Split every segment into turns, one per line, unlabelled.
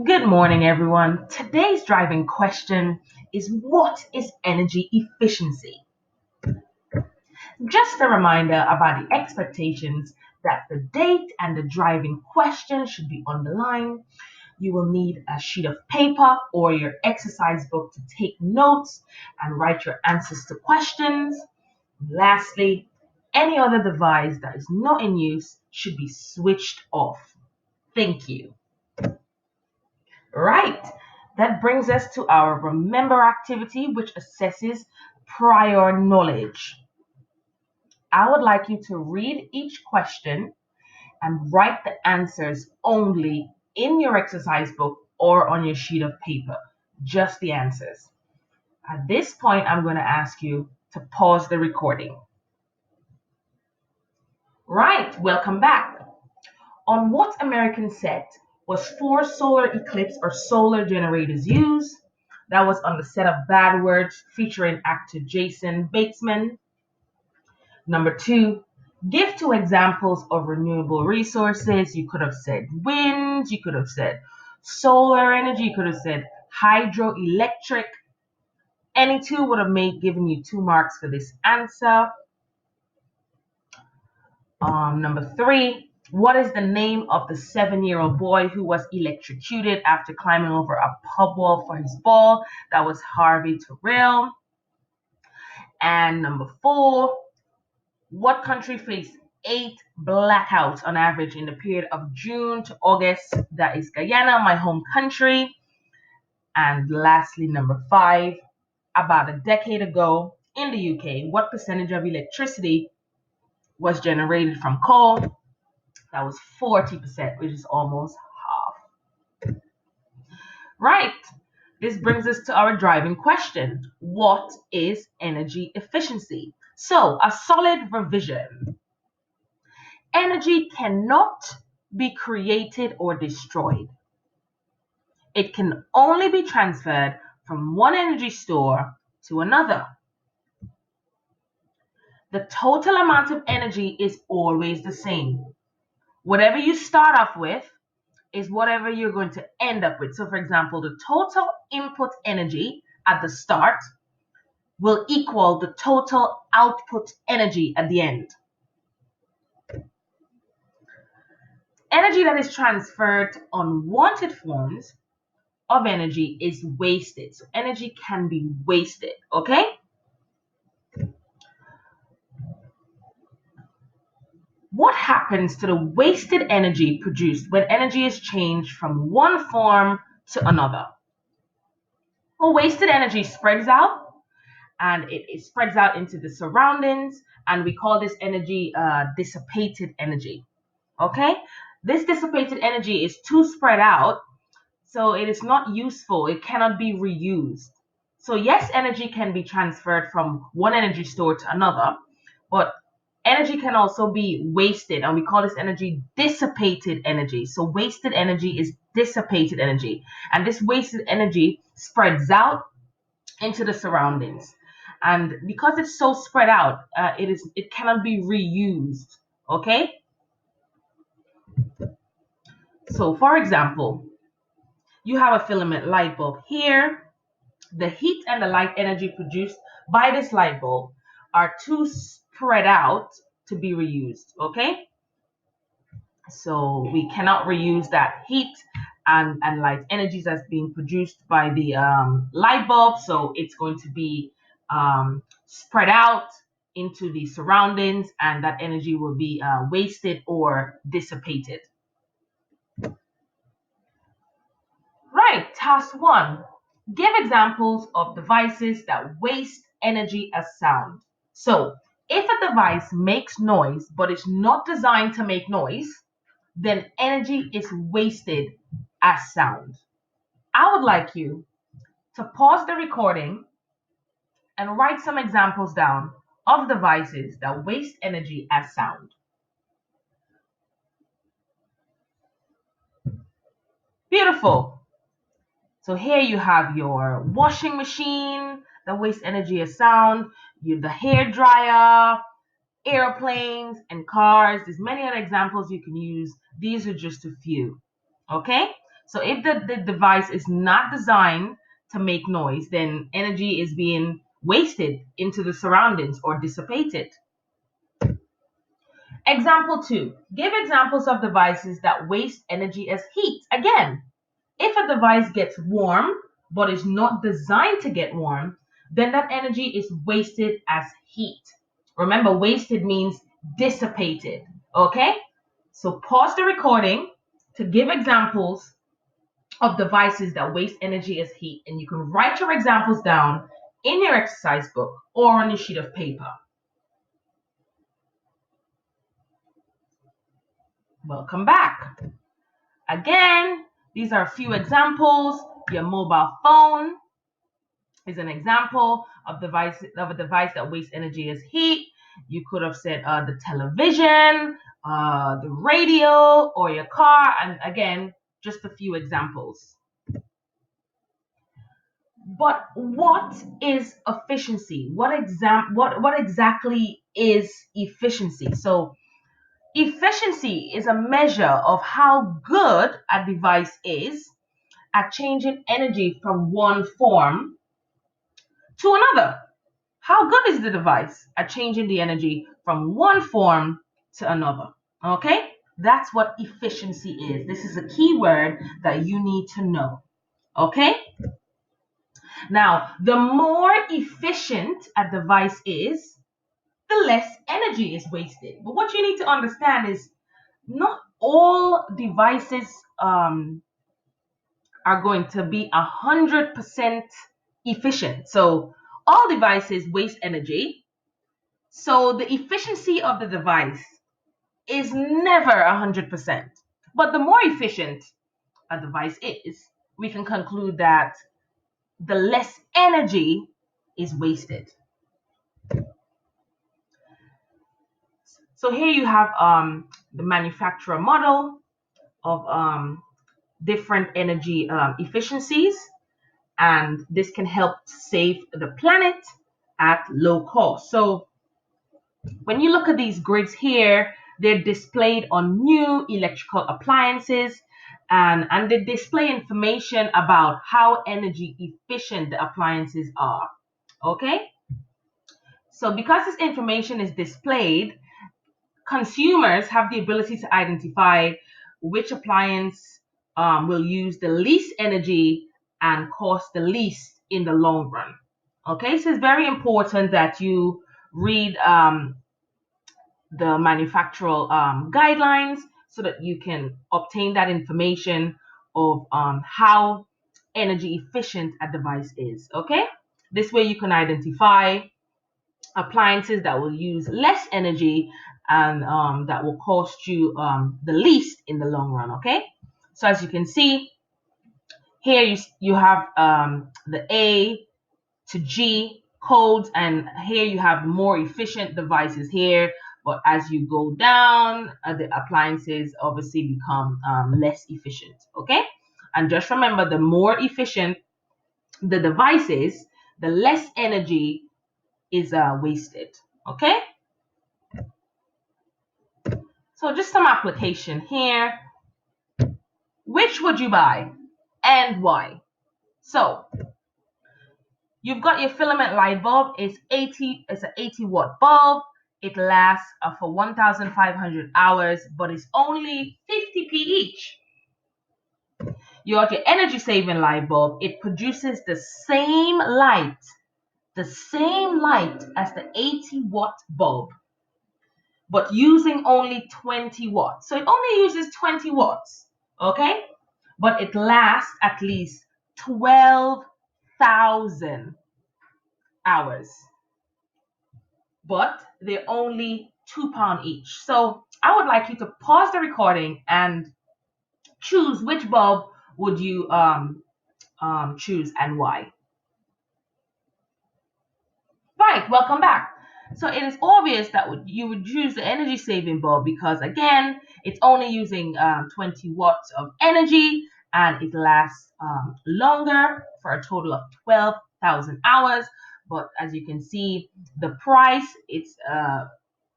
Good morning, everyone. Today's driving question is, what is energy efficiency? Just a reminder about the expectations that the date and the driving question should be underlined. You will need a sheet of paper or your exercise book to take notes and write your answers to questions. Lastly, any other device that is not in use should be switched off. Thank you. Right. That brings us to our remember activity, which assesses prior knowledge. I would like you to read each question and write the answers only in your exercise book or on your sheet of paper, just the answers. At this point, I'm going to ask you to pause the recording. Right, welcome back. On what American set was 4 solar eclipse or solar generators used? That was on the set of Bad Words featuring actor Jason Bateman. Number 2, give 2 examples of renewable resources. You could have said wind, you could have said solar energy, you could have said hydroelectric. Any 2 would have given you 2 marks for this answer. Number 3, what is the name of the 7-year-old boy who was electrocuted after climbing over a pub wall for his ball? That was Harvey Terrell. And number 4, what country faced 8 blackouts on average in the period of June to August? That is Guyana, my home country. And lastly, number 5, about a decade ago in the UK, what percentage of electricity was generated from coal? That was 40%, which is almost half. Right. This brings us to our driving question. What is energy efficiency? So, a solid revision. Energy cannot be created or destroyed. It can only be transferred from one energy store to another. The total amount of energy is always the same. Whatever you start off with is whatever you're going to end up with. So, for example, the total input energy at the start will equal the total output energy at the end. Energy that is transferred to unwanted forms of energy is wasted. So, energy can be wasted, okay? What happens to the wasted energy produced when energy is changed from one form to another? Well, wasted energy spreads out, and it spreads out into the surroundings, and we call this energy dissipated energy. Okay? This dissipated energy is too spread out, so it is not useful. It cannot be reused. So yes, energy can be transferred from one energy store to another, but energy can also be wasted, and we call this energy dissipated energy. So wasted energy is dissipated energy, and this wasted energy spreads out into the surroundings. And because it's so spread out, it cannot be reused. Okay. So, for example, you have a filament light bulb here. The heat and the light energy produced by this light bulb are too spread out to be reused, okay? So we cannot reuse that heat and light energies that's being produced by the light bulb, so it's going to be spread out into the surroundings, and that energy will be wasted or dissipated. Right, task 1. Give examples of devices that waste energy as sound. So, if a device makes noise but is not designed to make noise, then energy is wasted as sound. I would like you to pause the recording and write some examples down of devices that waste energy as sound. Beautiful. So here you have your washing machine that wastes energy as sound, the hair dryer, airplanes, and cars. There's many other examples you can use. These are just a few. Okay? So if the device is not designed to make noise, then energy is being wasted into the surroundings or dissipated. Example 2. Give examples of devices that waste energy as heat. Again, if a device gets warm but is not designed to get warm, then that energy is wasted as heat. Remember, wasted means dissipated. Okay? So pause the recording to give examples of devices that waste energy as heat, and you can write your examples down in your exercise book or on a sheet of paper. Welcome back. Again, these are a few examples. Your mobile phone is an example of a device that wastes energy as heat. You could have said the television, the radio, or your car, and again, just a few examples. But what is efficiency? What exactly is efficiency? So efficiency is a measure of how good a device is at changing energy from one form to another. How good is the device at changing the energy from one form to another? Okay? That's what efficiency is. This is a key word that you need to know. Okay? Now, the more efficient a device is, the less energy is wasted. But what you need to understand is not all devices are going to be 100% efficient. So all devices waste energy. So the efficiency of the device is never 100%. But the more efficient a device is, we can conclude that the less energy is wasted. So here you have the manufacturer model of different energy efficiencies, and this can help save the planet at low cost. So when you look at these grids here, they're displayed on new electrical appliances, and they display information about how energy efficient the appliances are. Okay? So because this information is displayed, consumers have the ability to identify which appliance will use the least energy and cost the least in the long run. Okay, so it's very important that you read the manufacturer guidelines so that you can obtain that information of how energy efficient a device is. Okay, this way you can identify appliances that will use less energy and that will cost you the least in the long run. Okay, so as you can see here, you have the A to G codes, and here you have more efficient devices here. But as you go down, the appliances obviously become less efficient. Okay, and just remember, the more efficient the devices, the less energy is wasted. Okay, so just some application here. Which would you buy and why? So you've got your filament light bulb. It's an 80-watt bulb. It lasts for 1,500 hours, but it's only 50p each. You got your energy saving light bulb. It produces the same light as the 80-watt bulb, but using only 20 watts. So it only uses 20 watts, okay? But it lasts at least 12,000 hours. But they're only £2 each. So I would like you to pause the recording and choose which bulb would you choose and why. Right, welcome back. So it is obvious that you would choose the energy saving bulb because again, it's only using 20 watts of energy and it lasts longer for a total of 12,000 hours. But as you can see, the price, it's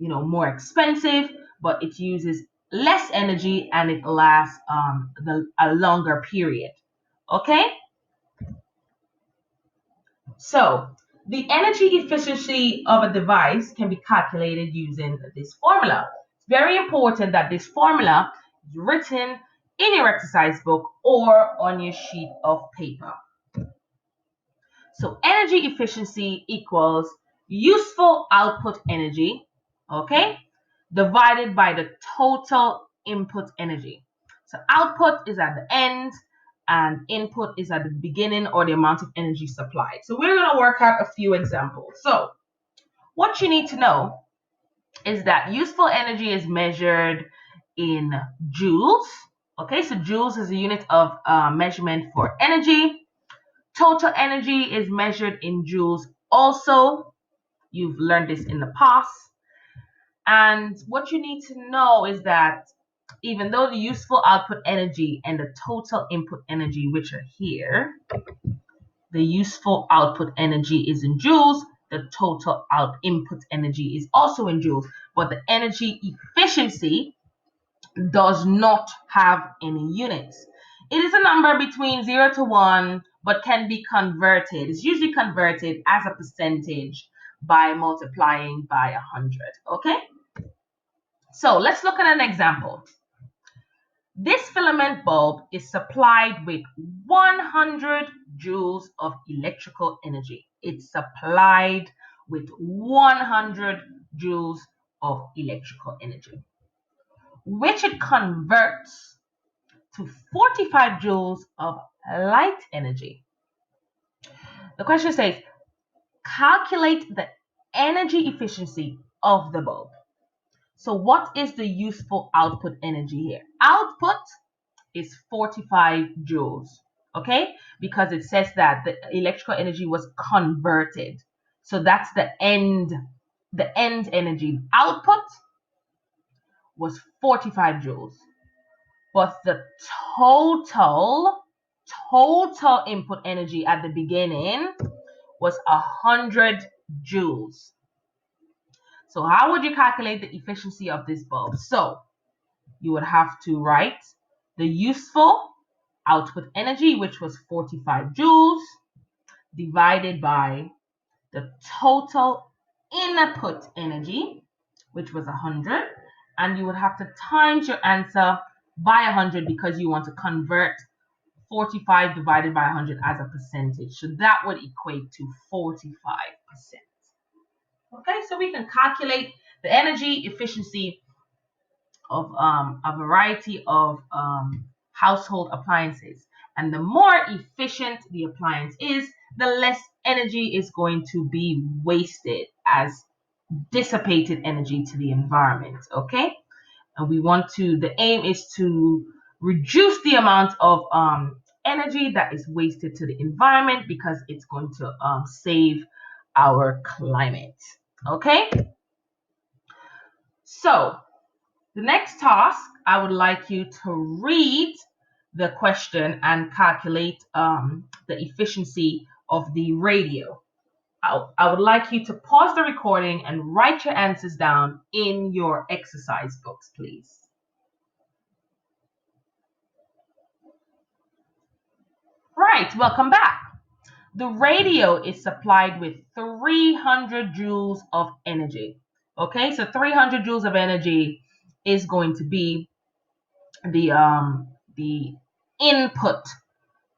more expensive, but it uses less energy and it lasts a longer period. Okay? So the energy efficiency of a device can be calculated using this formula. It's very important that this formula is written in your exercise book or on your sheet of paper. So energy efficiency equals useful output energy, okay, divided by the total input energy. So output is at the end and input is at the beginning, or the amount of energy supplied. So we're going to work out a few examples. So what you need to know is that useful energy is measured in joules. Okay, so joules is a unit of measurement for energy. Total energy is measured in joules also. You've learned this in the past. And what you need to know is that even though the useful output energy and the total input energy, which are here, the useful output energy is in joules, the total input energy is also in joules, but the energy efficiency does not have any units. It is a number between 0 to 1, but can be converted. It's usually converted as a percentage by multiplying by 100. Okay? So let's look at an example. This filament bulb is supplied with 100 joules of electrical energy. It's supplied with 100 joules of electrical energy, which it converts to 45 joules of light energy. The question says, calculate the energy efficiency of the bulb. So what is the useful output energy here? Output is 45 joules, okay? Because it says that the electrical energy was converted. So that's the end energy. Output was 45 joules. But the total input energy at the beginning was 100 joules. So how would you calculate the efficiency of this bulb? So you would have to write the useful output energy, which was 45 joules, divided by the total input energy, which was 100, and you would have to times your answer by 100 because you want to convert 45 divided by 100 as a percentage. So that would equate to 45%. Okay, so we can calculate the energy efficiency of a variety of household appliances. And the more efficient the appliance is, the less energy is going to be wasted as dissipated energy to the environment. Okay, and the aim is to reduce the amount of energy that is wasted to the environment because it's going to save our climate. Okay, so the next task, I would like you to read the question and calculate the efficiency of the radio. I would like you to pause the recording and write your answers down in your exercise books, please. Right, welcome back. The radio is supplied with 300 joules of energy. Okay, so 300 joules of energy is going to be the input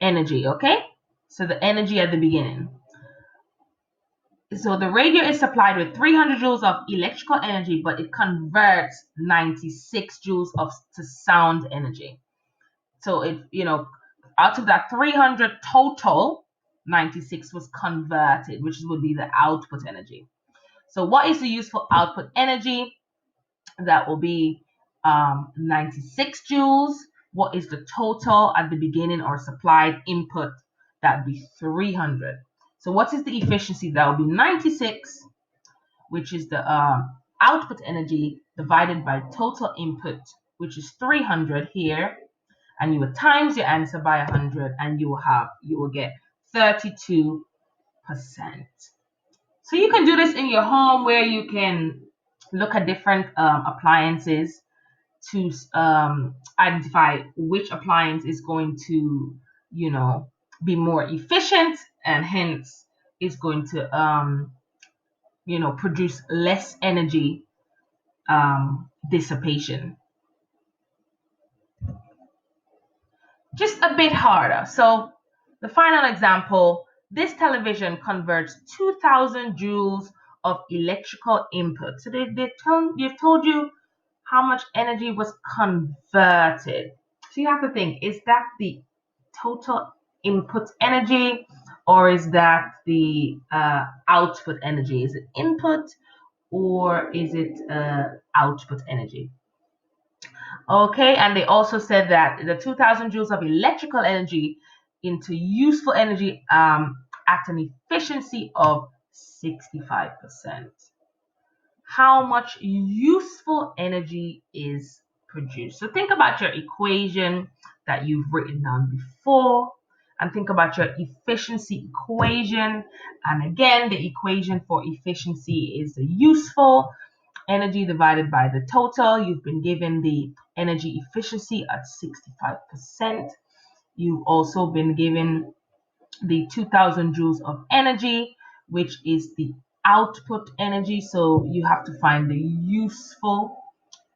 energy. Okay, so the energy at the beginning. So the radio is supplied with 300 joules of electrical energy, but it converts 96 joules to sound energy. So out of that 300 total, 96 was converted, which would be the output energy. So what is the useful output energy? That will be 96 joules. What is the total at the beginning or supplied input? That would be 300. So what is the efficiency? That will be 96, which is the output energy divided by total input, which is 300 here. And you will times your answer by 100 and you will get 32%. So you can do this in your home where you can look at different appliances to identify which appliance is going to, be more efficient, and hence is going to, produce less energy dissipation. Just a bit harder. So the final example, this television converts 2,000 joules of electrical input. So they've told you how much energy was converted. So you have to think, is that the total input energy, or is that the output energy? Is it input, or is it output energy? Okay, and they also said that the 2,000 joules of electrical energy into useful energy at an efficiency of 65%. How much useful energy is produced? So think about your equation that you've written down before, and think about your efficiency equation. And again, the equation for efficiency is the useful energy divided by the total. You've been given the energy efficiency at 65%. You've also been given the 2,000 joules of energy, which is the output energy. So you have to find the useful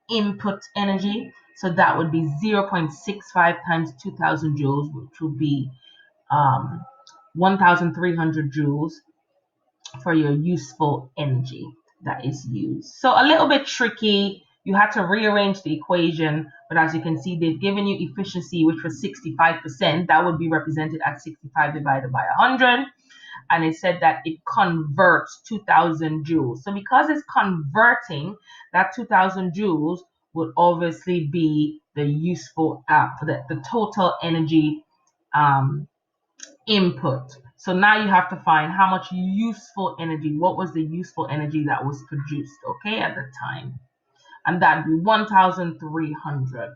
input energy. So that would be 0.65 times 2,000 joules, which would be 1,300 joules for your useful energy that is used. So a little bit tricky. You had to rearrange the equation, but as you can see, they've given you efficiency, which was 65%. That would be represented at 65 divided by 100. And it said that it converts 2,000 joules. So because it's converting, that 2,000 joules would obviously be the useful, the total energy input. So now you have to find how much useful energy, what was the useful energy that was produced, okay, at the time. And that'd be 1,300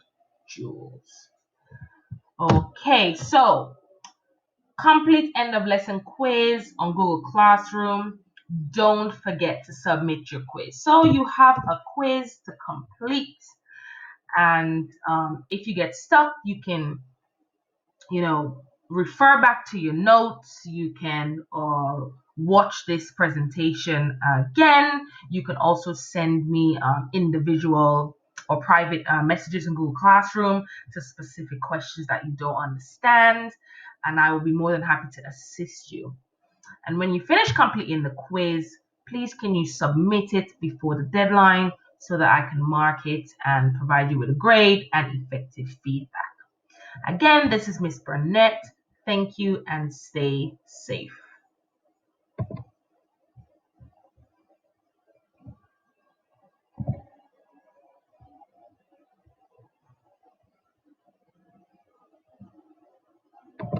joules. Okay, so complete end of lesson quiz on Google Classroom. Don't forget to submit your quiz. So you have a quiz to complete, and if you get stuck, you can, refer back to your notes. You can watch this presentation again. You can also send me individual or private messages in Google Classroom to specific questions that you don't understand, and I will be more than happy to assist you. And when you finish completing the quiz, please can you submit it before the deadline so that I can mark it and provide you with a grade and effective feedback. Again, this is Miss Burnett. Thank you and stay safe.